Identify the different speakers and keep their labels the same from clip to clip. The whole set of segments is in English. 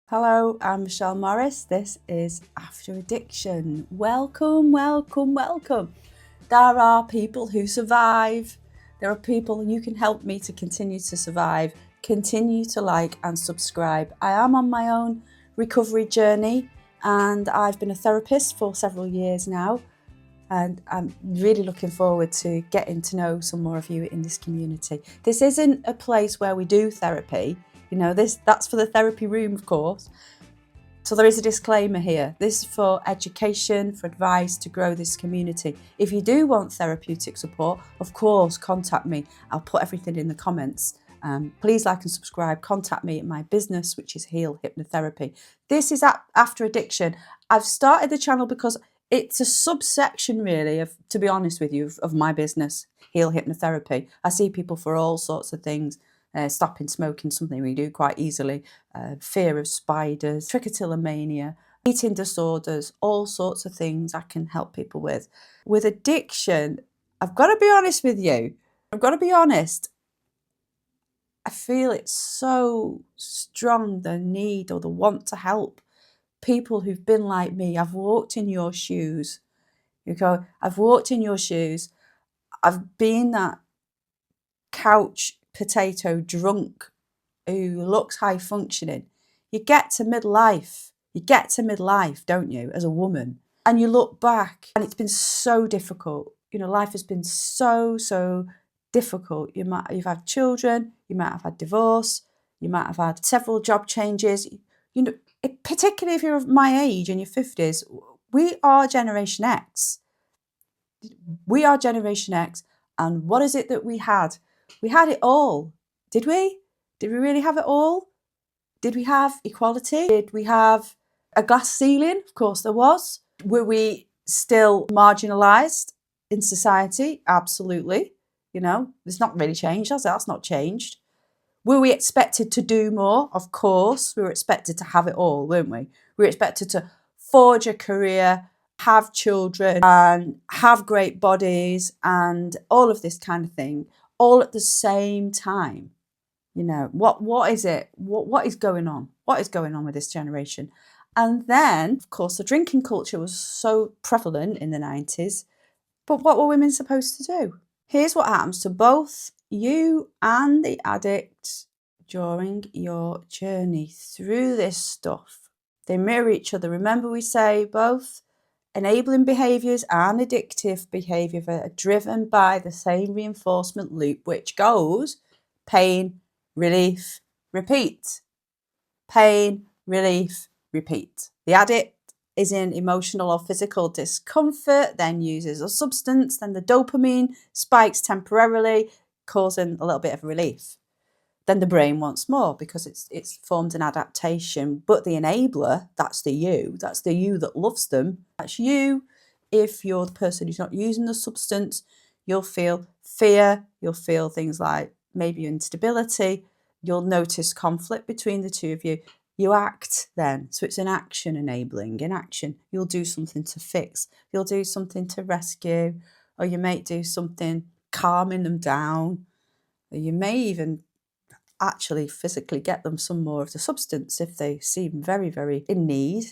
Speaker 1: Hello, I'm Michelle Morris. This is After Addiction. Welcome, welcome, welcome. There are people who survive. There are people you can help me to continue to survive. Continue to like and subscribe. I am on my own recovery journey and I've been a therapist for several years now. And I'm really looking forward to getting to know some more of you in this community. This isn't a place where we do therapy. That's for the therapy room, of course. So there is a disclaimer here. This is for education, for advice to grow this community. If you do want therapeutic support, of course, contact me. I'll put everything in the comments. Please like and subscribe. Contact me at my business, which is Heal Hypnotherapy. This is After Addiction. I've started the channel because it's a subsection, really, to be honest with you, of my business, Heal Hypnotherapy. I see people for all sorts of things. Stopping smoking, something we do quite easily, fear of spiders, trichotillomania, eating disorders, all sorts of things I can help people with. With addiction, I've got to be honest with you. I've got to be honest. I feel it's so strong, the need or the want to help people who've been like me. I've walked in your shoes. I've walked in your shoes. I've been that couch potato drunk who looks high functioning. You get to midlife, don't you, as a woman? And you look back and it's been so difficult. Life has been so difficult. You've had children, you might have had divorce, you might have had several job changes. Particularly if you're my age in your 50s, we are Generation X. We are Generation X. And what is it that we had? We had it all. Did we? Did we really have it all? Did we have equality? Did we have a glass ceiling? Of course there was. Were we still marginalised in society? Absolutely. It's not really changed, has it? That's not changed. Were we expected to do more? Of course. We were expected to have it all, weren't we? We were expected to forge a career, have children and have great bodies and all of this kind of thing, all at the same time. What is it? What is going on? What is going on with this generation? And then, of course, the drinking culture was so prevalent in the 90s. But what were women supposed to do? Here's what happens to both you and the addict during your journey through this stuff. They mirror each other. Remember, we say both enabling behaviours and addictive behaviour are driven by the same reinforcement loop, which goes pain, relief, repeat. Pain, relief, repeat. The addict is in emotional or physical discomfort, then uses a substance, then the dopamine spikes temporarily, causing a little bit of relief. Then the brain wants more because it's formed an adaptation. But the enabler, that's the you that loves them. That's you. If you're the person who's not using the substance, you'll feel fear, you'll feel things like maybe instability, you'll notice conflict between the two of you. You act then. So it's an action enabling. In action, you'll do something to fix, you'll do something to rescue, or you may do something calming them down, or you may even actually physically get them some more of the substance if they seem very, very in need.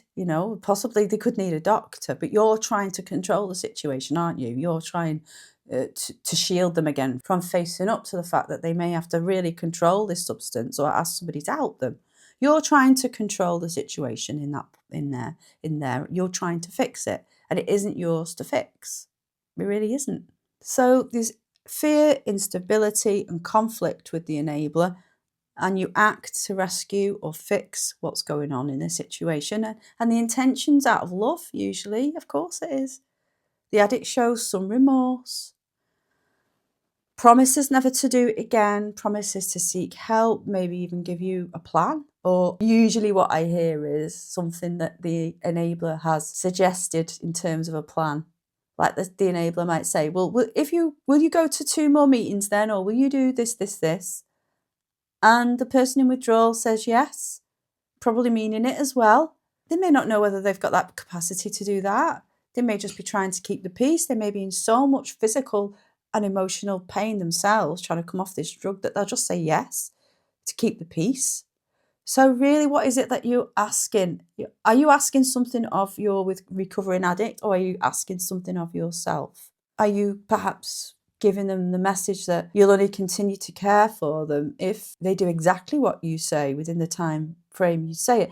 Speaker 1: Possibly they could need a doctor, but you're trying to control the situation, aren't you? You're trying to shield them again from facing up to the fact that they may have to really control this substance or ask somebody to help them. You're trying to control the situation in there. You're trying to fix it, and it isn't yours to fix. It really isn't. So there's fear, instability, and conflict with the enabler, and you act to rescue or fix what's going on in a situation. And the intention's out of love, usually. Of course it is. The addict shows some remorse, promises never to do it again, promises to seek help, maybe even give you a plan. Or usually what I hear is something that the enabler has suggested in terms of a plan. Like the enabler might say, well, will you go to 2 more meetings then? Or will you do this? And the person in withdrawal says yes, probably meaning it as well. They may not know whether they've got that capacity to do that. They may just be trying to keep the peace. They may be in so much physical and emotional pain themselves trying to come off this drug that they'll just say yes to keep the peace. So really, what is it that you're asking? Are you asking something of your recovering addict, or are you asking something of yourself? Are you perhaps giving them the message that you'll only continue to care for them if they do exactly what you say within the time frame you say it?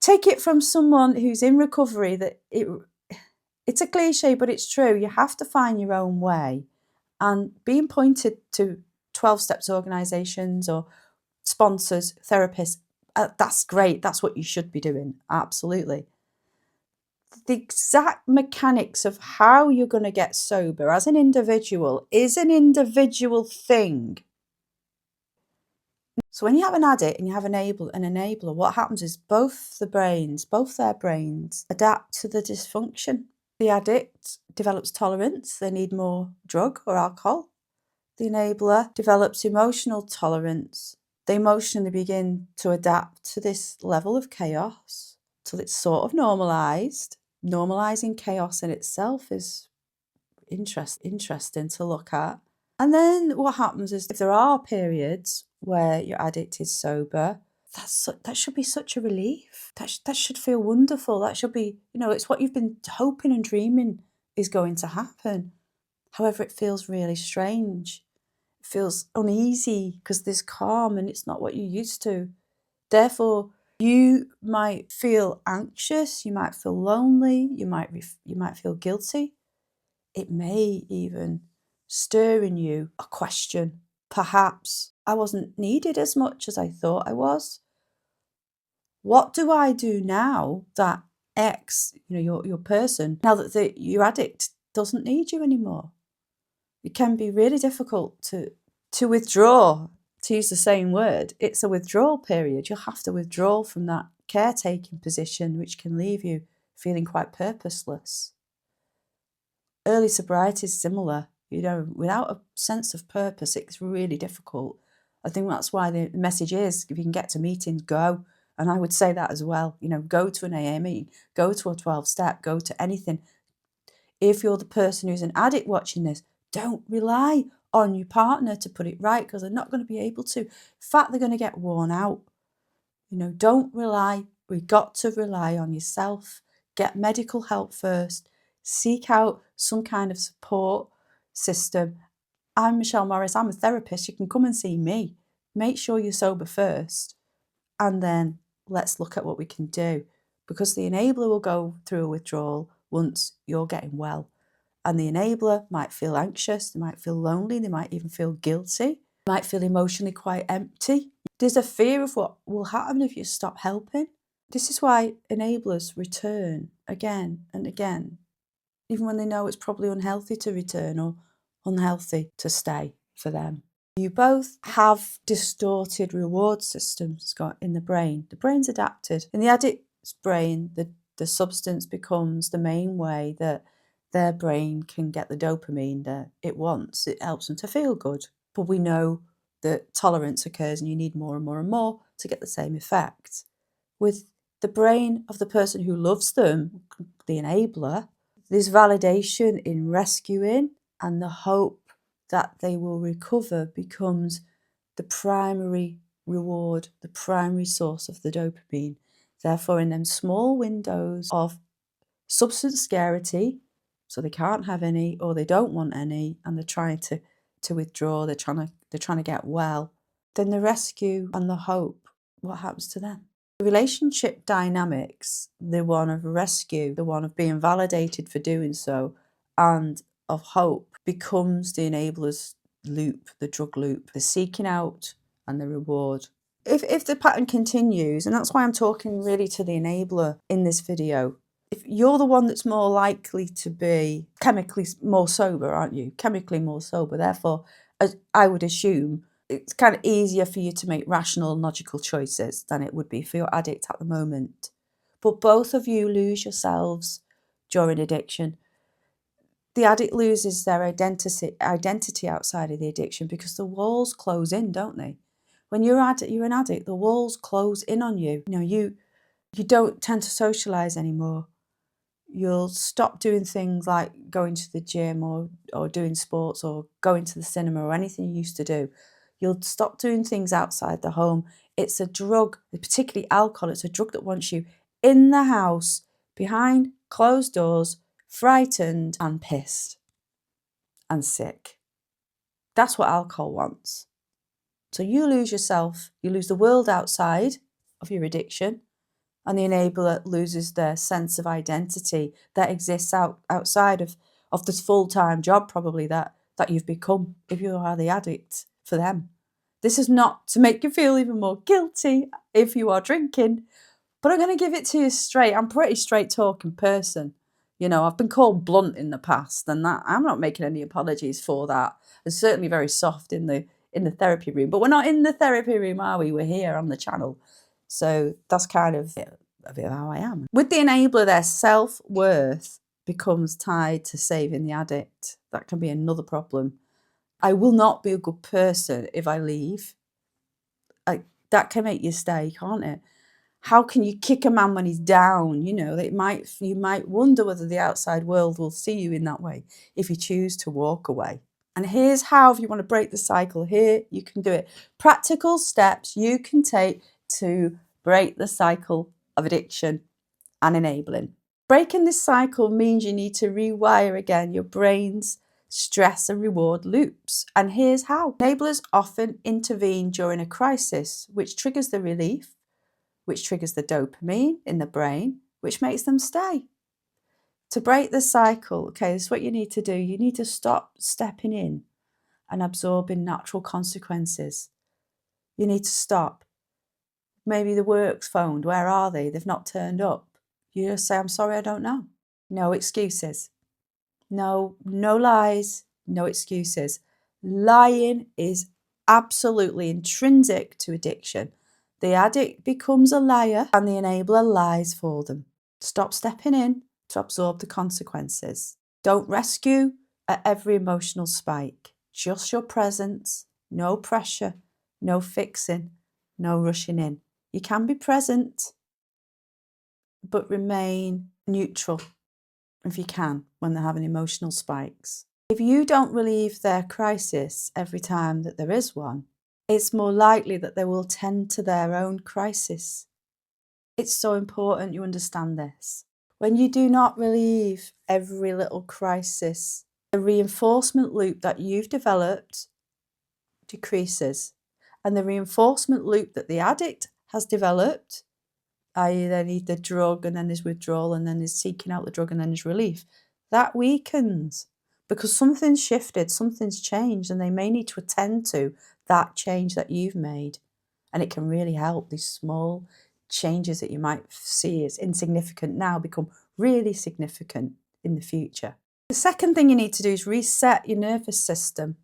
Speaker 1: Take it from someone who's in recovery that it's a cliche, but it's true. You have to find your own way. And being pointed to 12 steps organizations or sponsors, therapists, that's great. That's what you should be doing. Absolutely. The exact mechanics of how you're going to get sober as an individual is an individual thing. So when you have an addict and you have an enabler, what happens is both their brains adapt to the dysfunction. The addict develops tolerance. They need more drug or alcohol. The enabler develops emotional tolerance. They emotionally begin to adapt to this level of chaos till it's sort of normalised. Normalising chaos in itself is interesting to look at. And then what happens is if there are periods where your addict is sober, that should be such a relief. That should feel wonderful. That should be, it's what you've been hoping and dreaming is going to happen. However, it feels really strange. It feels uneasy because there's calm and it's not what you're used to. Therefore, you might feel anxious, you might feel lonely, you might feel guilty. It may even stir in you a question. Perhaps I wasn't needed as much as I thought I was. What do I do now that X, your person, now that your addict doesn't need you anymore? It can be really difficult to withdraw, to use the same word. It's a withdrawal period. You'll have to withdraw from that caretaking position, which can leave you feeling quite purposeless. Early sobriety is similar. Without a sense of purpose, it's really difficult. I think that's why the message is, if you can get to meetings, go. And I would say that as well. Go to an AA meeting, go to a 12-step, go to anything. If you're the person who's an addict watching this, don't rely on your partner to put it right, because they're not going to be able to. In fact, they're going to get worn out. Don't rely. We've got to rely on yourself. Get medical help first. Seek out some kind of support system. I'm Michelle Morris. I'm a therapist. You can come and see me. Make sure you're sober first, and then let's look at what we can do, because the enabler will go through a withdrawal once you're getting well. And the enabler might feel anxious, they might feel lonely, they might even feel guilty, might feel emotionally quite empty. There's a fear of what will happen if you stop helping. This is why enablers return again and again, even when they know it's probably unhealthy to return or unhealthy to stay for them. You both have distorted reward systems in the brain. The brain's adapted. In the addict's brain, the substance becomes the main way that their brain can get the dopamine that it wants. It helps them to feel good. But we know that tolerance occurs and you need more and more and more to get the same effect. With the brain of the person who loves them, the enabler, there's validation in rescuing, and the hope that they will recover becomes the primary reward, the primary source of the dopamine. Therefore, in them small windows of substance scarcity, so they can't have any or they don't want any, and they're trying to withdraw, they're trying to get well, then the rescue and the hope, what happens to them? The relationship dynamics, the one of rescue, the one of being validated for doing so, and of hope, becomes the enabler's loop, the drug loop, the seeking out and the reward. If the pattern continues, and that's why I'm talking really to the enabler in this video, if you're the one that's more likely to be chemically more sober, aren't you? Chemically more sober. Therefore, as I would assume, it's kind of easier for you to make rational and logical choices than it would be for your addict at the moment. But both of you lose yourselves during addiction. The addict loses their identity outside of the addiction because the walls close in, don't they? When you're an addict, the walls close in on you. You don't tend to socialise anymore. You'll stop doing things like going to the gym or doing sports or going to the cinema or anything you used to do. You'll stop doing things outside the home. It's a drug, particularly alcohol. It's a drug that wants you in the house, behind closed doors, frightened and pissed and sick. That's what alcohol wants. So you lose yourself, you lose the world outside of your addiction, and the enabler loses their sense of identity that exists outside of this full-time job probably that you've become if you are the addict for them. This is not to make you feel even more guilty if you are drinking, but I'm going to give it to you straight. I'm a pretty straight talking person. You know, I've been called blunt in the past, and that I'm not making any apologies for that. I'm certainly very soft in the therapy room, but we're not in the therapy room, are we? We're here on the channel. So that's kind of a bit of how I am. With the enabler, their self-worth becomes tied to saving the addict. That can be another problem. I will not be a good person if I leave. That can make you stay, can't it? How can you kick a man when he's down? You know, you might wonder whether the outside world will see you in that way if you choose to walk away. And here's how, if you want to break the cycle, here you can do it. Practical steps you can take to break the cycle of addiction and enabling. Breaking this cycle means you need to rewire again your brain's stress and reward loops. And here's how. Enablers often intervene during a crisis, which triggers the relief, which triggers the dopamine in the brain, which makes them stay. To break the cycle, okay, this is what you need to do. You need to stop stepping in and absorbing natural consequences. You need to stop. Maybe the work's phoned. Where are they? They've not turned up. You just say, I'm sorry, I don't know. No excuses. No lies, no excuses. Lying is absolutely intrinsic to addiction. The addict becomes a liar and the enabler lies for them. Stop stepping in to absorb the consequences. Don't rescue at every emotional spike. Just your presence, no pressure, no fixing, no rushing in. You can be present, but remain neutral if you can when they're having emotional spikes. If you don't relieve their crisis every time that there is one, it's more likely that they will tend to their own crisis. It's so important you understand this. When you do not relieve every little crisis, the reinforcement loop that you've developed decreases. And the reinforcement loop that the addict has developed, i.e. they need the drug and then there's withdrawal and then there's seeking out the drug and then there's relief, that weakens because something's shifted, something's changed, and they may need to attend to that change that you've made. And it can really help. These small changes that you might see as insignificant now become really significant in the future. The second thing you need to do is reset your nervous system.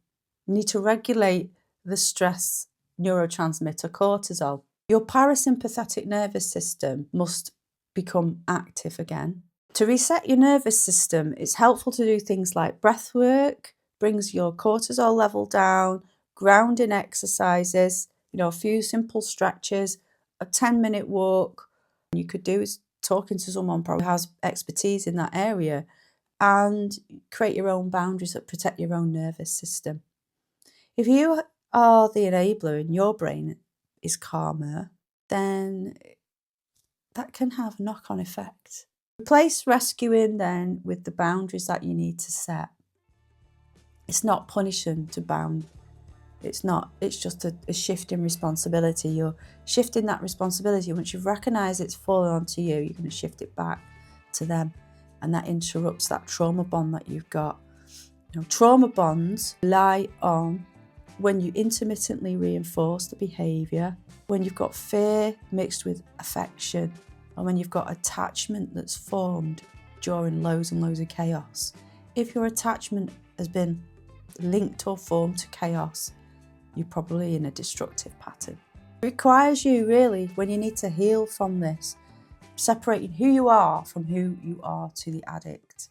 Speaker 1: You need to regulate the stress neurotransmitter cortisol. Your parasympathetic nervous system must become active again. To reset your nervous system, it's helpful to do things like breath work, brings your cortisol level down, grounding exercises, a few simple stretches, a 10-minute walk. You could do is talking to someone probably who has expertise in that area and create your own boundaries that protect your own nervous system. If you are the enabler and your brain is calmer, then that can have a knock-on effect. Replace rescuing then with the boundaries that you need to set. It's not punishing to bound. It's just a shift in responsibility. You're shifting that responsibility. Once you've recognised it's fallen onto you, you're going to shift it back to them. And that interrupts that trauma bond that you've got. Trauma bonds rely on when you intermittently reinforce the behaviour, when you've got fear mixed with affection, and when you've got attachment that's formed during loads and loads of chaos. If your attachment has been linked or formed to chaos, you're probably in a destructive pattern. It requires you really, when you need to heal from this, separating who you are from who you are to the addict.